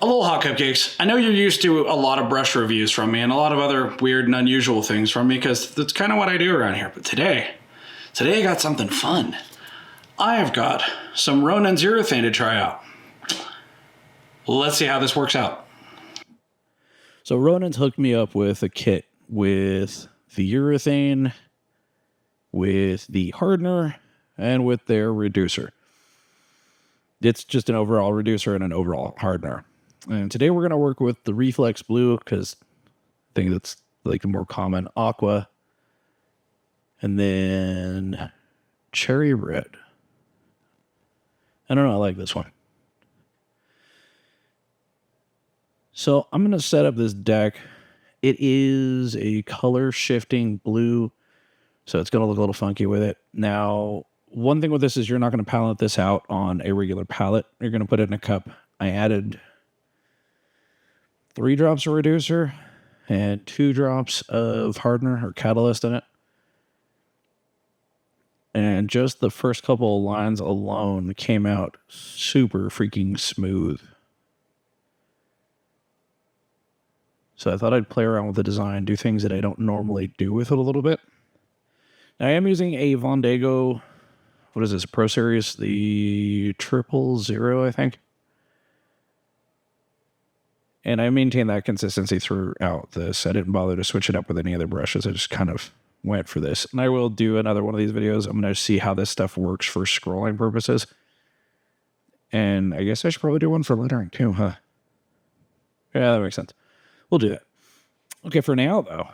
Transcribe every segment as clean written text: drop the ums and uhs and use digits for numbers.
Aloha, Cupcakes. I know you're used to a lot of brush reviews from me and a lot of other weird and unusual things from me because that's kind of what I do around here. But today I got something fun. I have got some Ronan's urethane to try out. Let's see how this works out. So Ronan's hooked me up with a kit with the urethane, with the hardener, and with their reducer. It's just an overall reducer and an overall hardener. And today we're going to work with the Reflex Blue because I think that's like the more common aqua. And then Cherry Red. I don't know, I like this one. So I'm going to set up this deck. It is a color shifting blue, so it's going to look a little funky with it. Now, one thing with this is you're not going to palette this out on a regular palette. You're going to put it in a cup. I added 3 drops of reducer and 2 drops of hardener or catalyst in it. And just the first couple of lines alone came out super freaking smooth. So I thought I'd play around with the design, do things that I don't normally do with it a little bit. Now I am using a Vondego, what is this, Pro Series, the 000, I think. And I maintain that consistency throughout this. I didn't bother to switch it up with any other brushes. I just kind of went for this. And I will do another one of these videos. I'm going to see how this stuff works for scrolling purposes. And I guess I should probably do one for lettering too, huh? Yeah, that makes sense. We'll do that. Okay, for now, though,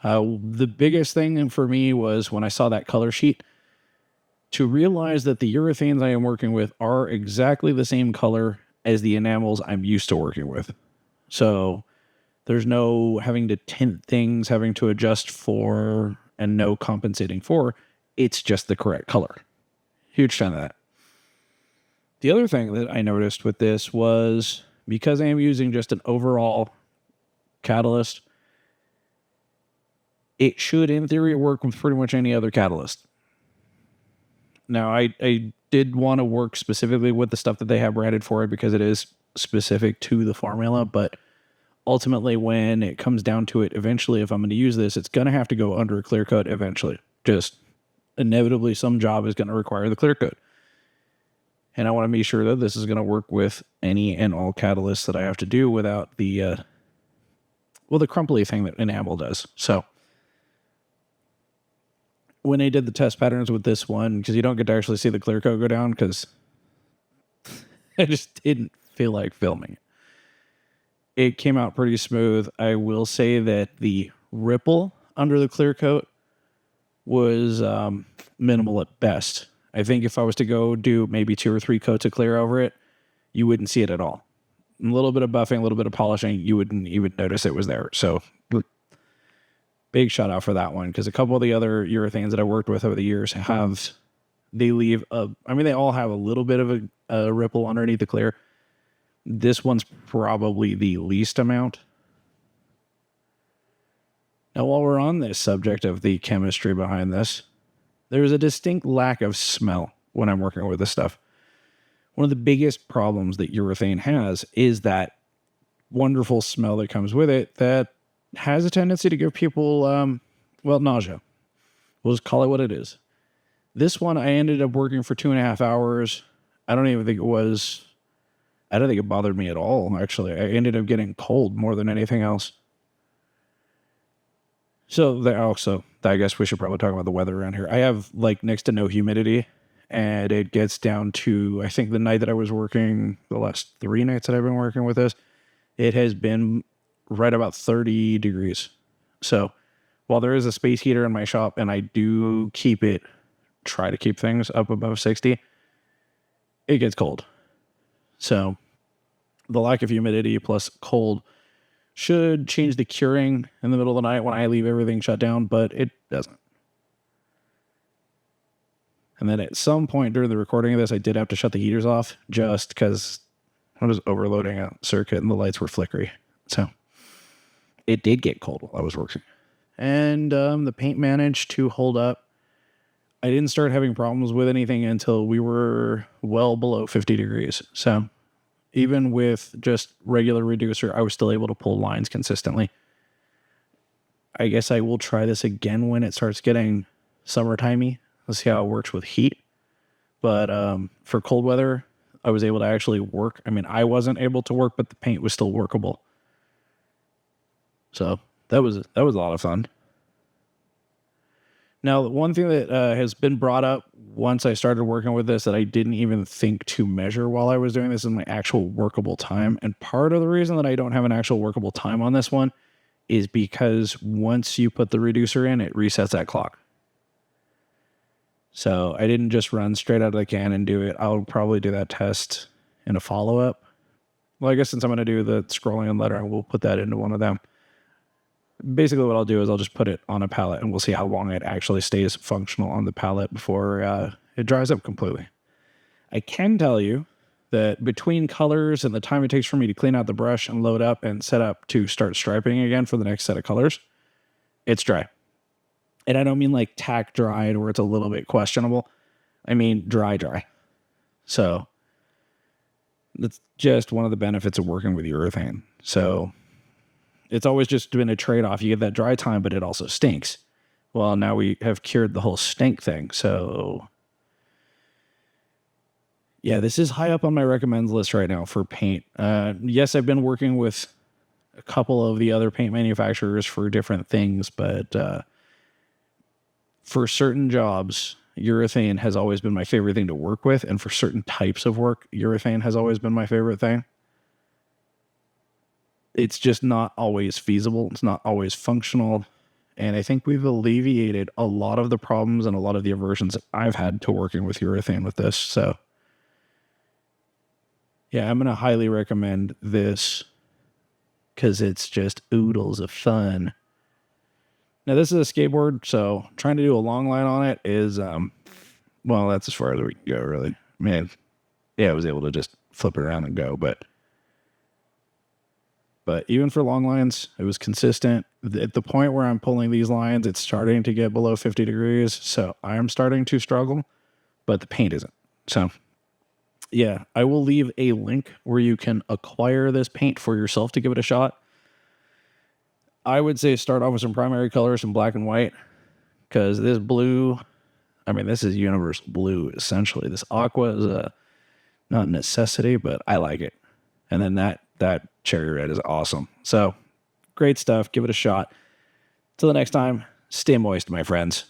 the biggest thing for me was when I saw that color sheet, to realize that the urethanes I am working with are exactly the same color as the enamels I'm used to working with. So there's no having to tint things, having to adjust for, and no compensating for. It's just the correct color. Huge fan of that. The other thing that I noticed with this was because I am using just an overall catalyst, it should, in theory, work with pretty much any other catalyst. Now, I did want to work specifically with the stuff that they have branded for it because it is specific to the formula, but ultimately when it comes down to it, eventually if I'm going to use this, it's going to have to go under a clear coat eventually. Just inevitably some job is going to require the clear coat. And I want to be sure that this is going to work with any and all catalysts that I have to do without the, the crumply thing that enamel does. So when I did the test patterns with this one, because you don't get to actually see the clear coat go down because I just didn't feel like filming it. It came out pretty smooth. I will say that the ripple under the clear coat was minimal at best. I think if I was to go do maybe 2 or 3 coats of clear over it, you wouldn't see it at all. A little bit of buffing, a little bit of polishing, you wouldn't even notice it was there. So big shout out for that one, because a couple of the other urethanes that I worked with over the years they all have a little bit of a ripple underneath the clear. This one's probably the least amount. Now, while we're on this subject of the chemistry behind this, there's a distinct lack of smell when I'm working with this stuff. One of the biggest problems that urethane has is that wonderful smell that comes with it that has a tendency to give people, nausea. We'll just call it what it is. This one, I ended up working for 2.5 hours. I don't think it bothered me at all, actually. I ended up getting cold more than anything else. So, I guess we should probably talk about the weather around here. I have, next to no humidity, and it gets down to, I think the night that I was working, the last 3 nights that I've been working with this, it has been right about 30 degrees. So, while there is a space heater in my shop, and I do try to keep things up above 60, it gets cold. So, the lack of humidity plus cold should change the curing in the middle of the night when I leave everything shut down, but it doesn't. And then at some point during the recording of this, I did have to shut the heaters off just because I was overloading a circuit and the lights were flickery. So it did get cold while I was working. And the paint managed to hold up. I didn't start having problems with anything until we were well below 50 degrees. So even with just regular reducer, I was still able to pull lines consistently. I guess I will try this again when it starts getting summertimey. Let's see how it works with heat. But for cold weather, I was able to actually work. I mean, I wasn't able to work, but the paint was still workable. So that was a lot of fun. Now, one thing that has been brought up once I started working with this that I didn't even think to measure while I was doing this is my actual workable time. And part of the reason that I don't have an actual workable time on this one is because once you put the reducer in, it resets that clock. So I didn't just run straight out of the can and do it. I'll probably do that test in a follow-up. Well, I guess since I'm going to do the scrolling and lettering, we'll put that into one of them. Basically what I'll do is I'll just put it on a palette and we'll see how long it actually stays functional on the palette before it dries up completely. I can tell you that between colors and the time it takes for me to clean out the brush and load up and set up to start striping again for the next set of colors, it's dry. And I don't mean like tack dried where it's a little bit questionable. I mean dry. So that's just one of the benefits of working with urethane. So it's always just been a trade-off. You get that dry time, but it also stinks. Well, now we have cured the whole stink thing. So yeah, this is high up on my recommends list right now for paint. Yes, I've been working with a couple of the other paint manufacturers for different things, but for certain jobs, urethane has always been my favorite thing to work with. And for certain types of work, urethane has always been my favorite thing. It's just not always feasible. It's not always functional. And I think we've alleviated a lot of the problems and a lot of the aversions that I've had to working with urethane with this. So yeah, I'm going to highly recommend this because it's just oodles of fun. Now this is a skateboard, so trying to do a long line on it is, well, that's as far as we can go, really. Man, yeah, I was able to just flip it around and go, but even for long lines, it was consistent. At the point where I'm pulling these lines, it's starting to get below 50 degrees, so I am starting to struggle, but the paint isn't. So yeah, I will leave a link where you can acquire this paint for yourself to give it a shot. I would say start off with some primary colors, some black and white, because this blue, I mean, this is universal blue, essentially. This aqua is not a necessity, but I like it. And then that cherry red is awesome. So great stuff. Give it a shot. Till the next time, stay moist, my friends.